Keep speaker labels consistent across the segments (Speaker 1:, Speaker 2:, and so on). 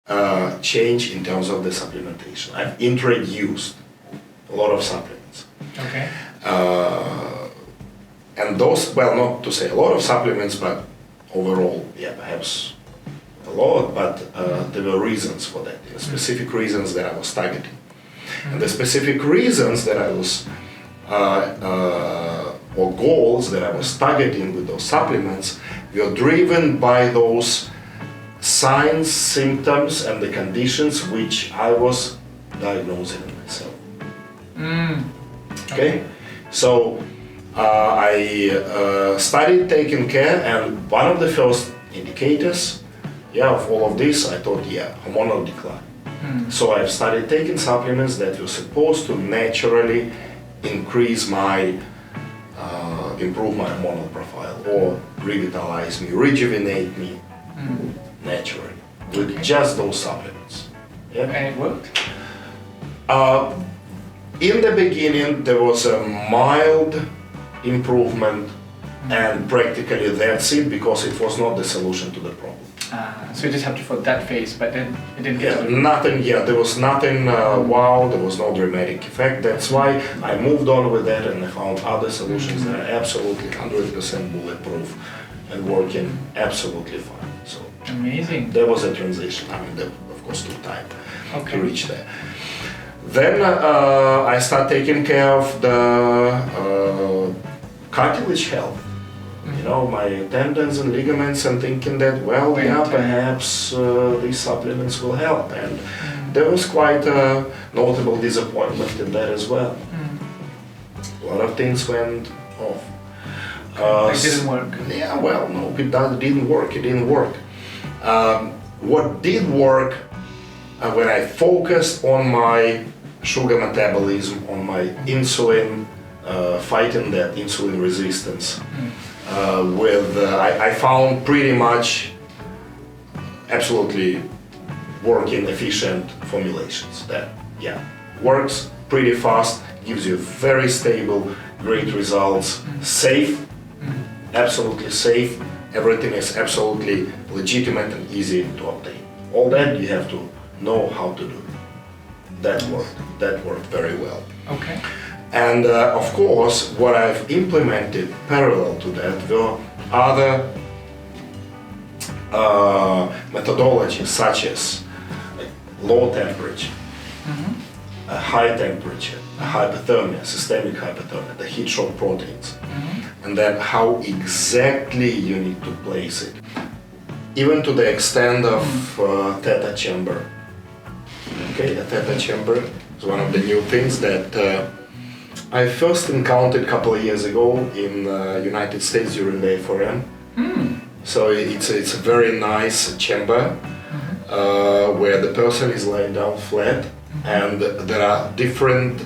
Speaker 1: change in terms of the supplementation. I've introduced a lot of supplements.
Speaker 2: Okay.
Speaker 1: And those, well, not to say a lot of supplements, but overall, yeah, perhaps a lot, but there were reasons for that, specific reasons that I was targeting. And the specific reasons that I was, or goals that I was targeting with those supplements were driven by those signs, symptoms, and the conditions which I was diagnosing myself. Okay? So I started taking care, and one of the first indicators of all of this, I thought, hormonal decline. So I've started taking supplements that were supposed to naturally increase my, improve my hormonal profile, or revitalize me, rejuvenate me naturally with just those supplements. Yeah?
Speaker 2: And it worked?
Speaker 1: In the beginning, there was a mild improvement, and practically that's it, because it was not the solution to the problem.
Speaker 2: So you just helped you for that phase, but then it didn't get
Speaker 1: there was nothing wow, there was no dramatic effect. That's why I moved on with that, and I found other solutions that are absolutely 100% bulletproof and working absolutely fine. So
Speaker 2: amazing.
Speaker 1: There was a transition. I mean, that of course took time to reach there. Then I started taking care of the cartilage health. You know, my tendons and ligaments, and thinking that, well, perhaps these supplements will help. And there was quite a notable disappointment in that as well. A lot of things went off.
Speaker 2: It didn't work.
Speaker 1: Yeah, well, no, it didn't work. It didn't work. What did work when I focused on my sugar metabolism, on my insulin, fighting that insulin resistance. I found pretty much absolutely working efficient formulations that works pretty fast, gives you very stable, great results, safe, absolutely safe, everything is absolutely legitimate and easy to obtain. All that you have to know how to do. That worked very well.
Speaker 2: Okay.
Speaker 1: And of course, what I've implemented parallel to that were other methodologies, such as low temperature, a high temperature, hypothermia, systemic hypothermia, the heat shock proteins, and then how exactly you need to place it, even to the extent of theta chamber. Okay, a theta chamber is one of the new things that I first encountered a couple of years ago in United States during the A4M. So it's a very nice chamber where the person is lying down flat, and there are different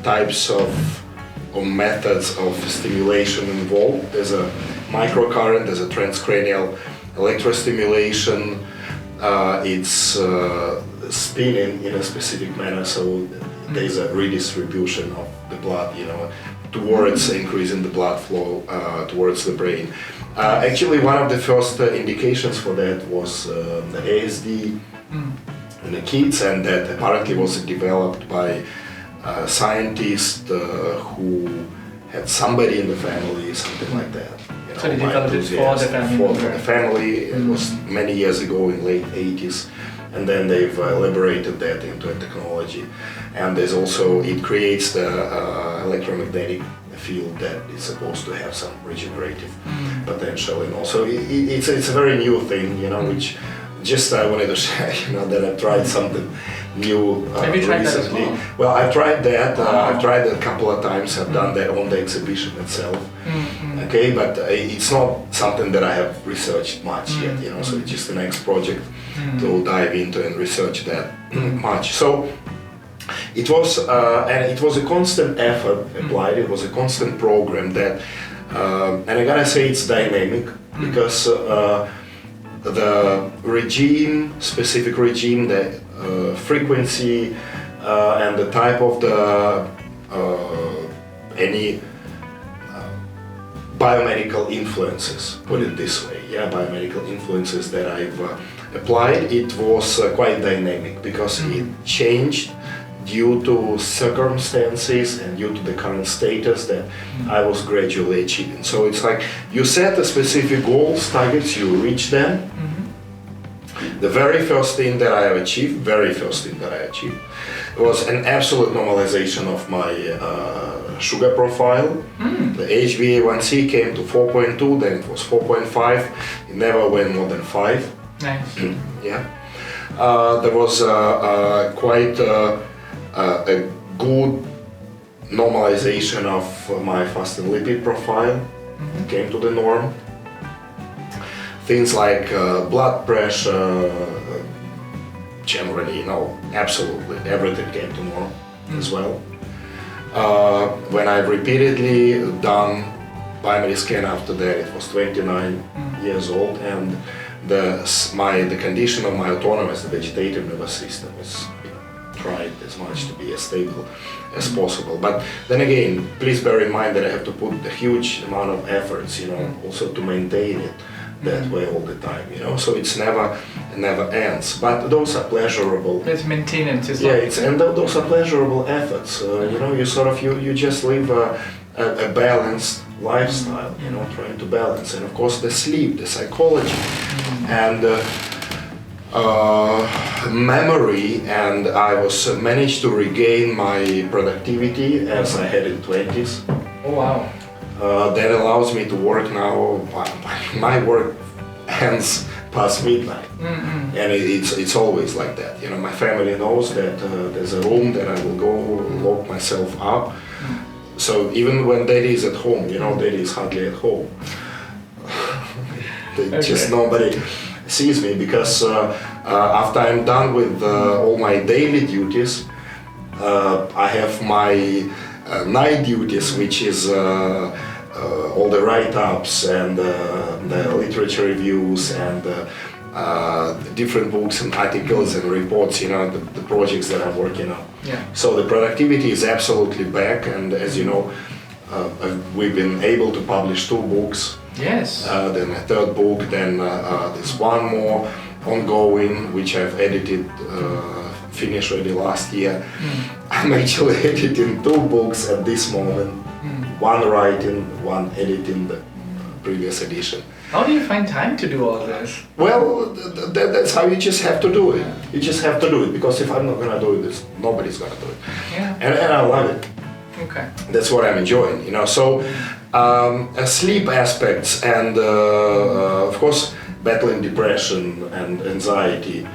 Speaker 1: types of methods of stimulation involved. There's a microcurrent, there's a transcranial electrostimulation, it's spinning in a specific manner, so there's a redistribution of the blood, towards increasing the blood flow towards the brain. Actually, one of the first indications for that was the ASD in the kids, and that apparently was developed by a scientist who had somebody in the family, something like that.
Speaker 2: So they developed it for the family?
Speaker 1: For the family. It was many years ago, in late 80s. And then they've elaborated that into a technology. And there's also, it creates the electromagnetic field that is supposed to have some regenerative potential. And also, it's a very new thing, which just I wanted to share, that I've tried something new
Speaker 2: Have you tried
Speaker 1: recently.
Speaker 2: that as well?
Speaker 1: Well, I've tried that. I've tried it a couple of times. I've done that on the exhibition itself. Okay, but it's not something that I have researched much yet. So it's just the next project to dive into and research that much. So it was, and it was a constant effort applied. It was a constant program that, and I gotta say it's dynamic because the regime, specific regime, the frequency and the type of the any biomedical influences, put it this way, biomedical influences that I've applied, it was quite dynamic because it changed due to circumstances and due to the current status that I was gradually achieving. So it's like you set a specific goals, targets, you reach them. The very first thing that I have achieved, was an absolute normalization of my sugar profile. The HbA1c came to 4.2, then it was 4.5. It never went more than 5.
Speaker 2: Nice.
Speaker 1: Yeah. There was quite a good normalization of my fasting lipid profile. Came to the norm. Things like blood pressure, generally, absolutely everything came to norm as well. When I repeatedly done primary scan after that, it was 29 years old, and the condition of my autonomous, the vegetative nervous system, is tried as much to be as stable as possible. But then again, please bear in mind that I have to put a huge amount of efforts, also to maintain it that way all the time, so it's never ends. But those are pleasurable.
Speaker 2: It's maintenance.
Speaker 1: And those are pleasurable efforts. You just live a balanced lifestyle, trying to balance. And of course the sleep, the psychology, and memory, and I was managed to regain my productivity as I had in 20s.
Speaker 2: Oh wow.
Speaker 1: That allows me to work now. My work ends past midnight, and it's always like that. My family knows that there's a room that I will go lock myself up. So even when Daddy is at home, Daddy is hardly at home. Just nobody sees me because after I'm done with all my daily duties, I have my night duties, which is all the write-ups and the literature reviews and different books and articles and reports, the projects that I'm working on.
Speaker 2: Yeah.
Speaker 1: So the productivity is absolutely back, and as you know, we've been able to publish 2 books.
Speaker 2: Yes.
Speaker 1: Then a 3rd book, then there's 1 more ongoing, which I've edited, finished already last year. I'm actually editing 2 books at this moment. 1 writing, 1 editing the previous edition.
Speaker 2: How do you find time to do all this?
Speaker 1: Well, that's how you just have to do it. You just have to do it, because if I'm not gonna do it, nobody's gonna do it.
Speaker 2: Yeah.
Speaker 1: And I love it.
Speaker 2: Okay.
Speaker 1: That's what I'm enjoying, So sleep aspects and of course battling depression and anxiety,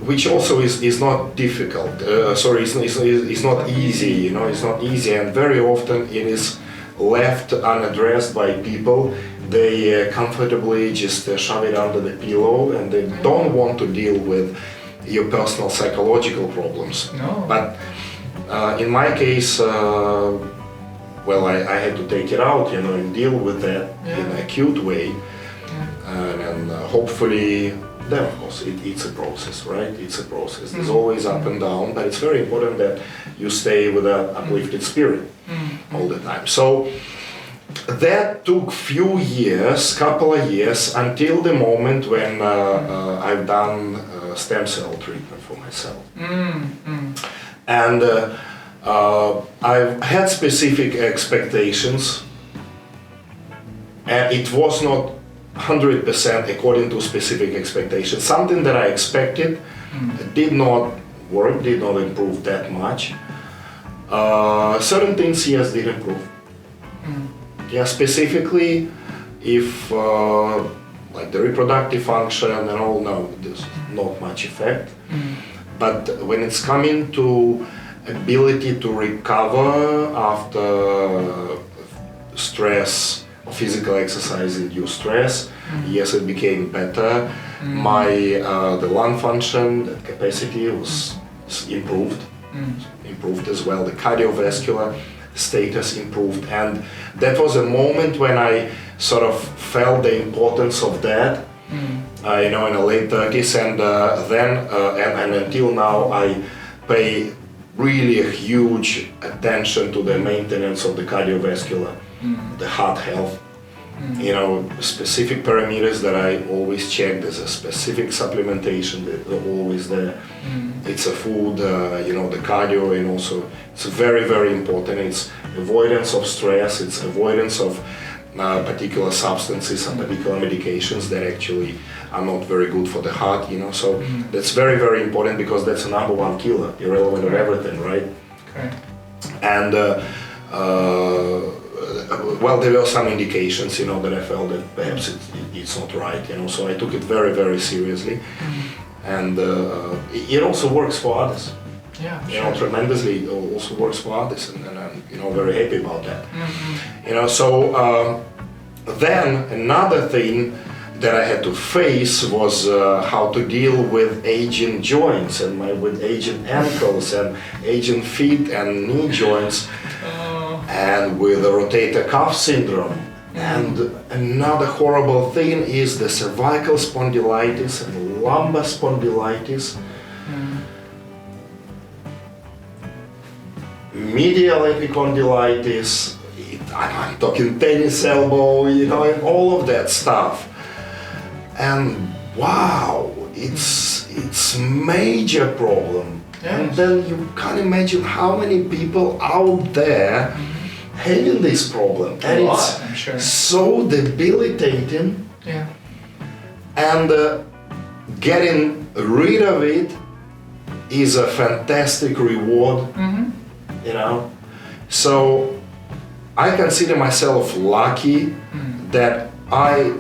Speaker 1: which also is not difficult. It's not easy. It's not easy, and very often it is left unaddressed by people. They comfortably just shove it under the pillow, and they don't want to deal with your personal psychological problems.
Speaker 2: No.
Speaker 1: But in my case, I had to take it out, and deal with that in an acute way, and hopefully. Then of course it's a process, right? It's a process. There's always up and down, but it's very important that you stay with an uplifted spirit all the time. So that took couple of years, until the moment when I've done stem cell treatment for myself. And I've had specific expectations, and it was not 100% according to specific expectations. Something that I expected did not work, did not improve that much. Certain things, yes, did improve. Yeah, specifically, if like the reproductive function and all, no, there's not much effect. But when it's coming to ability to recover after stress, physical exercise induced stress, yes, it became better. My the lung function, the capacity was improved as well. The cardiovascular status improved, and that was a moment when I sort of felt the importance of that. In the late 30s, and then and until now, I pay really a huge attention to the maintenance of the cardiovascular, the heart health, You know, specific parameters that I always check. There's a specific supplementation that are always there. It's a food, you know, the cardio, and also it's very, very important. It's avoidance of stress. It's avoidance of particular substances and particular medications that actually are not very good for the heart. You know, so that's very, very important because that's the number one killer, irrelevant of everything, right?
Speaker 2: Okay.
Speaker 1: And well, there were some indications, you know, that I felt that perhaps it's not right, you know, so I took it very, very seriously. And it also works for others.
Speaker 2: Yeah,
Speaker 1: you know, tremendously. It also works for others, and I'm, you know, very happy about that. You know, so then another thing that I had to face was how to deal with aging joints and with aging ankles and aging feet and knee joints, and with the rotator cuff syndrome. And another horrible thing is the cervical spondylitis and lumbar spondylitis. Medial epicondylitis, I'm talking tennis elbow, you know, and all of that stuff. And wow, it's major problem.
Speaker 2: Yes.
Speaker 1: And then you can't imagine how many people out there having this problem. And it's
Speaker 2: I'm sure.
Speaker 1: so debilitating.
Speaker 2: Yeah.
Speaker 1: And getting rid of it is a fantastic reward. You know, so I consider myself lucky that I